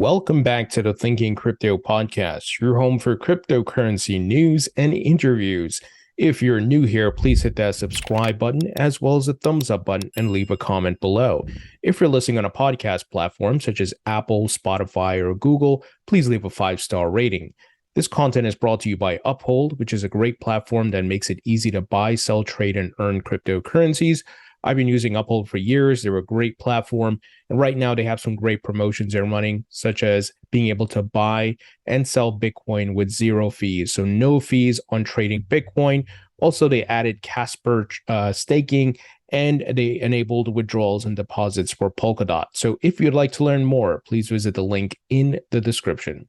Welcome back to the Thinking Crypto podcast, your home for cryptocurrency news and interviews. If you're new here, please hit that subscribe button as well as the thumbs up button and leave a comment below. If you're listening on a podcast platform such as Apple, Spotify, or Google, please leave a 5-star rating. This content is brought to you by Uphold, which is a great platform that makes it easy to buy, sell, trade, and earn cryptocurrencies. I've been using Uphold for years. They're a great platform. And right now they have some great promotions they're running, such as being able to buy and sell Bitcoin with zero fees. So no fees on trading Bitcoin. Also, they added Casper staking, and they enabled withdrawals and deposits for Polkadot. So if you'd like to learn more, please visit the link in the description.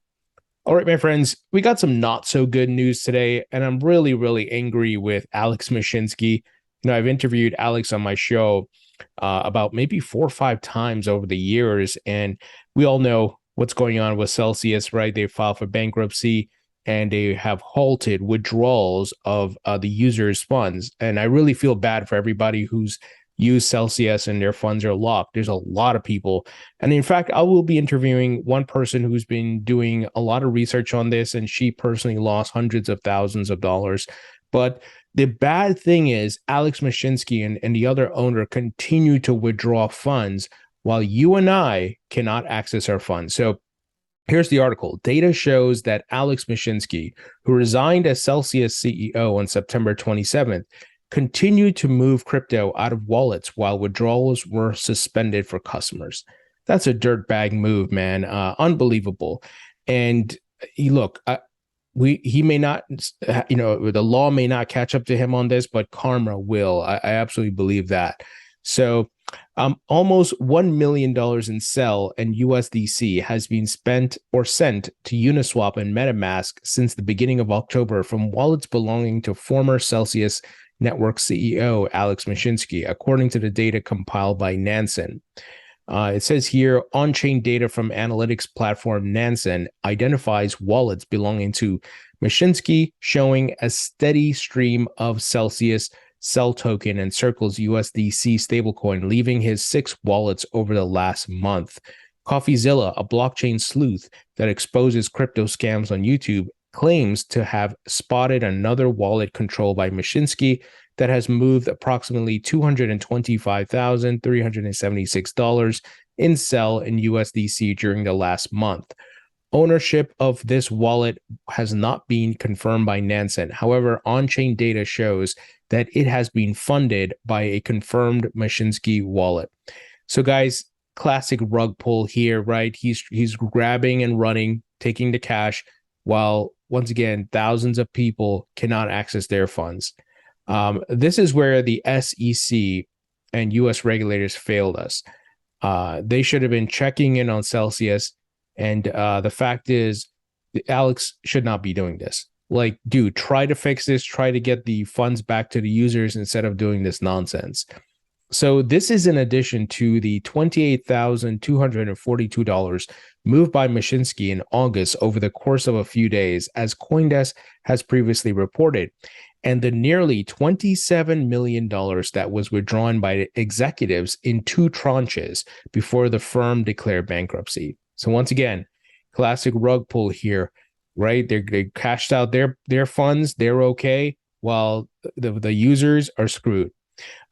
All right, my friends, we got some not so good news today, and I'm really angry with Alex Mashinsky. I've interviewed Alex on my show about maybe 4 or 5 times over the years, and we all know what's going on with Celsius, right? They filed for bankruptcy, and they have halted withdrawals of the users' funds. And I really feel bad for everybody who's used Celsius and their funds are locked. There's a lot of people. And in fact, I will be interviewing one person who's been doing a lot of research on this, and she personally lost hundreds of thousands of dollars. But the bad thing is Alex Mashinsky and the other owner continue to withdraw funds while you and I cannot access our funds. So here's the article. Data shows that Alex Mashinsky, who resigned as Celsius CEO on September 27th, continued to move crypto out of wallets while withdrawals were suspended for customers. That's a dirtbag move, man. Unbelievable. And look, he may not, the law may not catch up to him on this, but karma will. I absolutely believe that. So almost $1 million in SEL and USDC has been spent or sent to Uniswap and MetaMask since the beginning of October from wallets belonging to former Celsius Network CEO Alex Mashinsky, according to the data compiled by Nansen. It says here, on-chain data from analytics platform Nansen identifies wallets belonging to Mashinsky, showing a steady stream of Celsius SEL token and Circle's USDC stablecoin, leaving his 6 wallets over the last month. CoffeeZilla, a blockchain sleuth that exposes crypto scams on YouTube, claims to have spotted another wallet controlled by Mashinsky that has moved approximately $225,376 in SEL and USDC during the last month. Ownership of this wallet has not been confirmed by Nansen. However, on-chain data shows that it has been funded by a confirmed Mashinsky wallet. So guys, classic rug pull here, right? He's grabbing and running, taking the cash, while once again, thousands of people cannot access their funds. This is where the SEC and US regulators failed us. They should have been checking in on Celsius. And the fact is, Alex should not be doing this. Like, dude, try to fix this. Try to get the funds back to the users instead of doing this nonsense. So this is in addition to the $28,242 moved by Mashinsky in August over the course of a few days, as CoinDesk has previously reported, and the nearly $27 million that was withdrawn by executives in 2 tranches before the firm declared bankruptcy. So once again, classic rug pull here, right? They cashed out their funds, they're okay, while the users are screwed.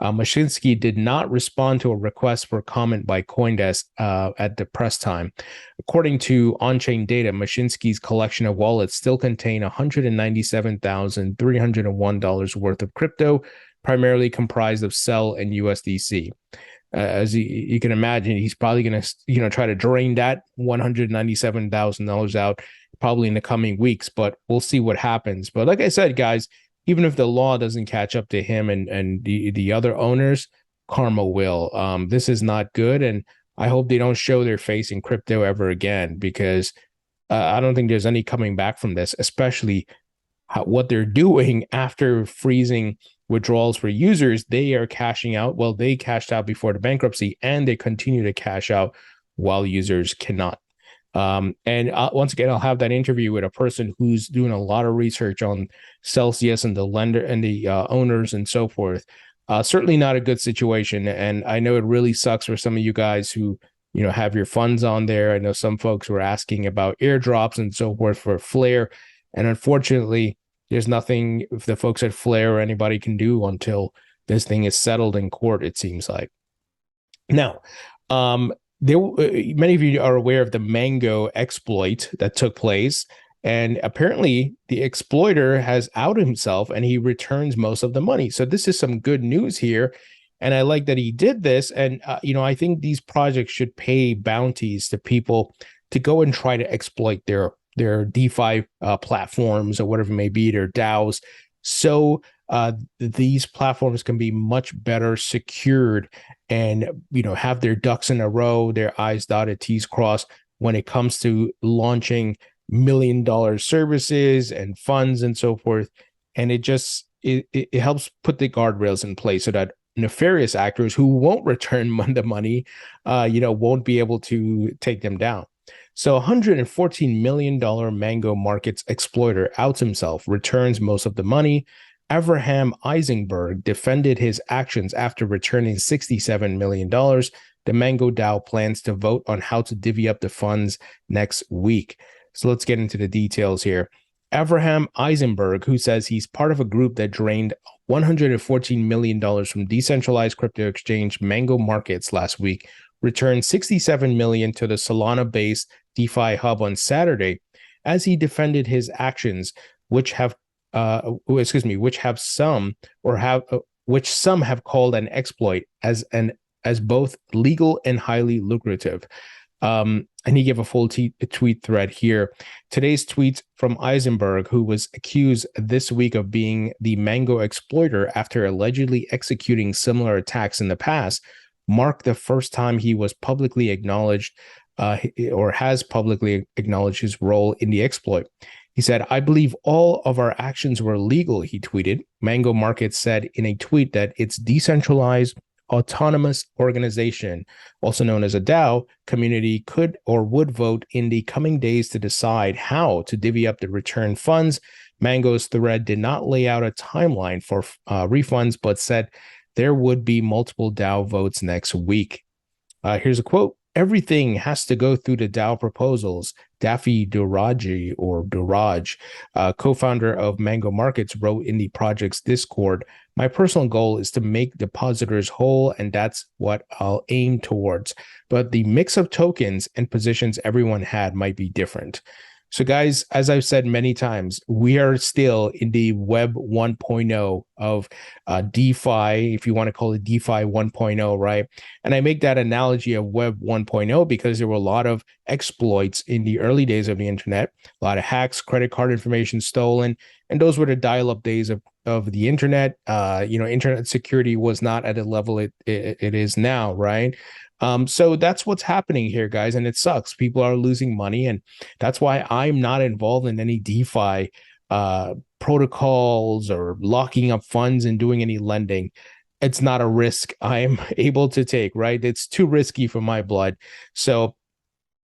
Mashinsky did not respond to a request for comment by CoinDesk at the press time. According to on-chain data, Mashinsky's collection of wallets still contain $197,301 worth of crypto, primarily comprised of SEL and USDC. As you can imagine, he's probably going to try to drain that $197,000 out probably in the coming weeks, but we'll see what happens. But like I said, guys, even if the law doesn't catch up to him and the other owners, karma will. This is not good, and I hope they don't show their face in crypto ever again, because I don't think there's any coming back from this, especially what they're doing after freezing withdrawals for users. They are cashing out. Well, they cashed out before the bankruptcy, and they continue to cash out while users cannot. And once again, I'll have that interview with a person who's doing a lot of research on Celsius and the lender and the owners and so forth. Certainly not a good situation. And I know it really sucks for some of you guys who have your funds on there. I know some folks were asking about airdrops and so forth for Flare, and unfortunately, there's nothing the folks at Flare or anybody can do until this thing is settled in court, it seems like. Now, many of you are aware of the Mango exploit that took place, and apparently the exploiter has outed himself and he returns most of the money. So this is some good news here, and I like that he did this. And I think these projects should pay bounties to people to go and try to exploit their DeFi platforms or whatever it may be, their DAOs. So these platforms can be much better secured and have their ducks in a row, their I's dotted, T's crossed when it comes to launching $1 million services and funds and so forth. And it helps put the guardrails in place so that nefarious actors who won't return the money won't be able to take them down. So $114 million Mango Markets exploiter outs himself, returns most of the money. Avraham Eisenberg defended his actions after returning $67 million. The Mango DAO plans to vote on how to divvy up the funds next week. So let's get into the details here. Avraham Eisenberg, who says he's part of a group that drained $114 million from decentralized crypto exchange Mango Markets last week, returned $67 million to the Solana-based DeFi hub on Saturday as he defended his actions, which some have called an exploit as both legal and highly lucrative. And he gave a full tweet thread here. Today's tweet from Eisenberg, who was accused this week of being the Mango exploiter after allegedly executing similar attacks in the past, marked the first time he was publicly acknowledged or has publicly acknowledged his role in the exploit. He said, "I believe all of our actions were legal," he tweeted. Mango Markets said in a tweet that its decentralized autonomous organization, also known as a DAO, community could or would vote in the coming days to decide how to divvy up the return funds. Mango's thread did not lay out a timeline for refunds, but said there would be multiple DAO votes next week. Here's a quote. "Everything has to go through the DAO proposals," Defi Duraj, co-founder of Mango Markets, wrote in the project's Discord. "My personal goal is to make depositors whole, and that's what I'll aim towards. But the mix of tokens and positions everyone had might be different." So guys, as I've said many times, we are still in the Web 1.0 of DeFi, if you want to call it DeFi 1.0, right? And I make that analogy of Web 1.0 because there were a lot of exploits in the early days of the internet, a lot of hacks, credit card information stolen, and those were the dial-up days of the internet. Internet security was not at the level it is now, right? So that's what's happening here, guys, and it sucks. People are losing money, and that's why I'm not involved in any DeFi protocols or locking up funds and doing any lending. It's not a risk I'm able to take, right? It's too risky for my blood. So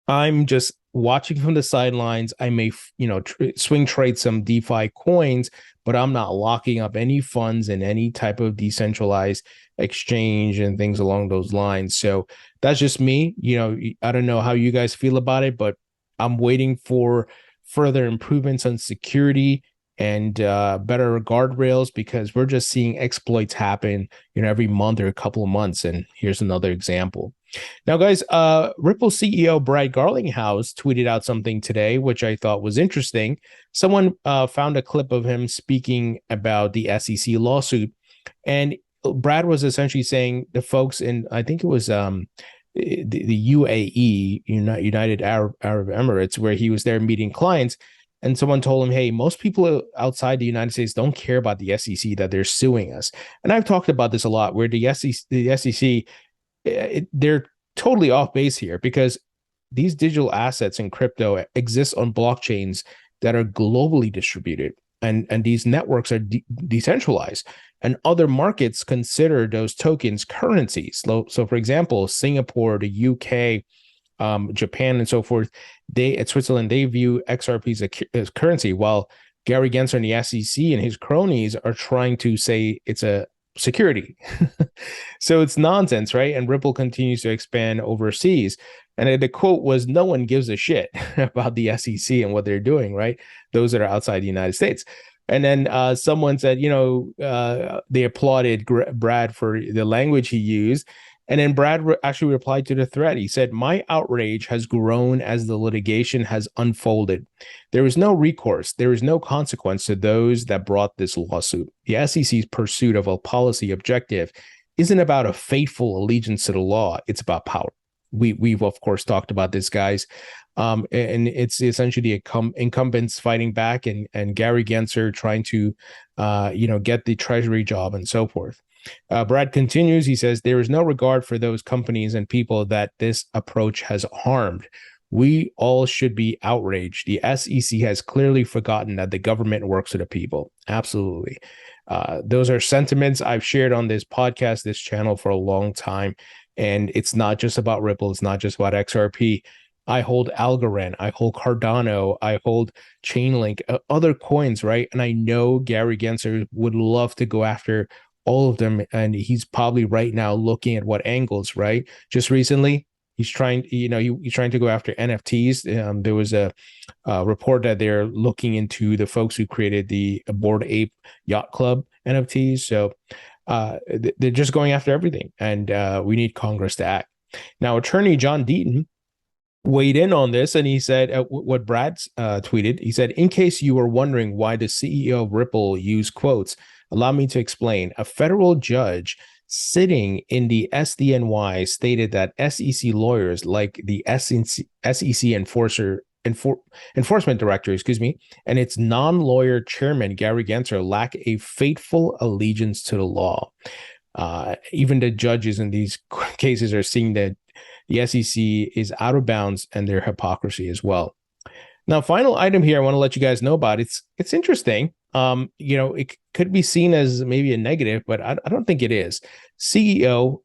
I'm just watching from the sidelines. I may, swing trade some DeFi coins, but I'm not locking up any funds in any type of decentralized exchange and things along those lines. So that's just me. I don't know how you guys feel about it, but I'm waiting for further improvements on security and better guardrails, because we're just seeing exploits happen, every month or a couple of months. And here's another example. Now, guys, Ripple CEO Brad Garlinghouse tweeted out something today, which I thought was interesting. Someone found a clip of him speaking about the SEC lawsuit, and Brad was essentially saying the folks in, I think it was the UAE, United Arab Emirates, where he was there meeting clients, and someone told him, "Hey, most people outside the United States don't care about the SEC, that they're suing us." And I've talked about this a lot, where the SEC they're totally off base here, because these digital assets and crypto exist on blockchains that are globally distributed, and these networks are decentralized, and other markets consider those tokens currencies. So for example, Singapore, the UK, Japan, and so forth, at Switzerland, they view XRP as currency, while Gary Gensler and the SEC and his cronies are trying to say it's a security. So it's nonsense, right? And Ripple continues to expand overseas. And the quote was, "No one gives a shit about the SEC and what they're doing, right? Those that are outside the United States." And then someone said, they applauded Brad for the language he used. And then Brad actually replied to the thread. He said, "My outrage has grown as the litigation has unfolded. There is no recourse. There is no consequence to those that brought this lawsuit. The SEC's pursuit of a policy objective isn't about a faithful allegiance to the law. It's about power." We've of course talked about this, guys. And it's essentially the incumbents fighting back, and Gary Gensler trying to, get the Treasury job and so forth. Brad continues. He says, "There is no regard for those companies and people that this approach has harmed. We all should be outraged. The SEC has clearly forgotten that the government works for the people." Absolutely. Those are sentiments I've shared on this podcast, this channel for a long time. And it's not just about Ripple. It's not just about XRP. I hold Algorand, I hold Cardano, I hold Chainlink, other coins, right? And I know Gary Gensler would love to go after all of them. And he's probably right now looking at what angles, right? Just recently, he's trying, he's trying to go after NFTs. There was a report that they're looking into the folks who created the Bored Ape Yacht Club NFTs. So they're just going after everything. And we need Congress to act. Now, attorney John Deaton weighed in on this, and he said what Brad tweeted. He said, "In case you were wondering why the CEO of Ripple used quotes, allow me to explain. A federal judge sitting in the SDNY stated that SEC lawyers, like the SEC enforcement director, and its non-lawyer chairman, Gary Gensler, lack a faithful allegiance to the law." Even the judges in these cases are seeing that the SEC is out of bounds and their hypocrisy as well. Now, final item here I want to let you guys know about. It's interesting. It could be seen as maybe a negative, but I don't think it is. A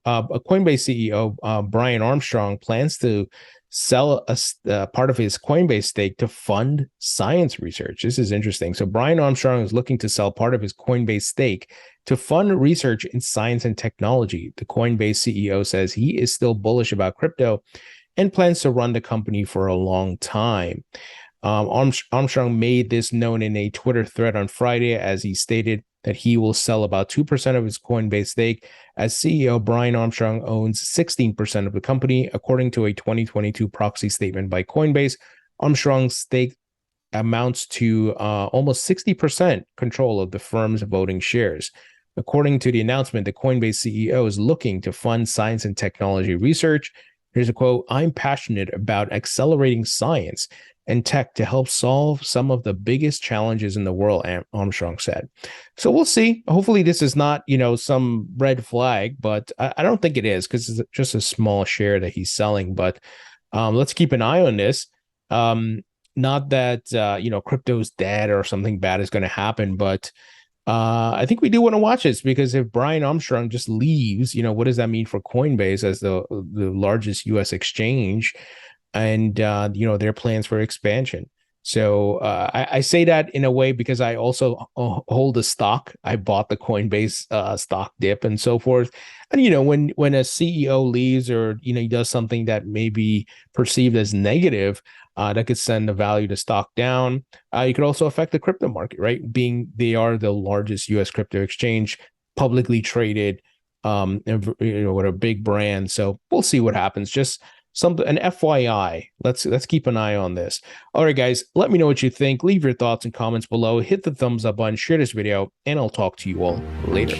Coinbase CEO, Brian Armstrong, plans to sell a part of his Coinbase stake to fund science research. This is interesting. So Brian Armstrong is looking to sell part of his Coinbase stake to fund research in science and technology. The Coinbase CEO says he is still bullish about crypto and plans to run the company for a long time. Armstrong made this known in a Twitter thread on Friday, as he stated that he will sell about 2% of his Coinbase stake. As CEO, Brian Armstrong owns 16% of the company, according to a 2022 proxy statement by Coinbase. Armstrong's stake amounts to almost 60% control of the firm's voting shares. According to the announcement, the Coinbase CEO is looking to fund science and technology research. Here's a quote: "I'm passionate about accelerating science and tech to help solve some of the biggest challenges in the world," Armstrong said. So we'll see. Hopefully this is not, some red flag, but I don't think it is, because it's just a small share that he's selling. But let's keep an eye on this. Not that, crypto's dead or something bad is going to happen, but I think we do want to watch this, because if Brian Armstrong just leaves, what does that mean for Coinbase as the largest U.S. exchange? And their plans for expansion. So I say that in a way because I also hold a stock. I bought the Coinbase stock dip and so forth. And when a CEO leaves, or he does something that may be perceived as negative, that could send the value of the stock down. It could also affect the crypto market, right? Being they are the largest U.S. crypto exchange, publicly traded, with a big brand. So we'll see what happens. Just an FYI. Let's keep an eye on this. All right, guys, let me know what you think. Leave your thoughts and comments below. Hit the thumbs up button, share this video, and I'll talk to you all later.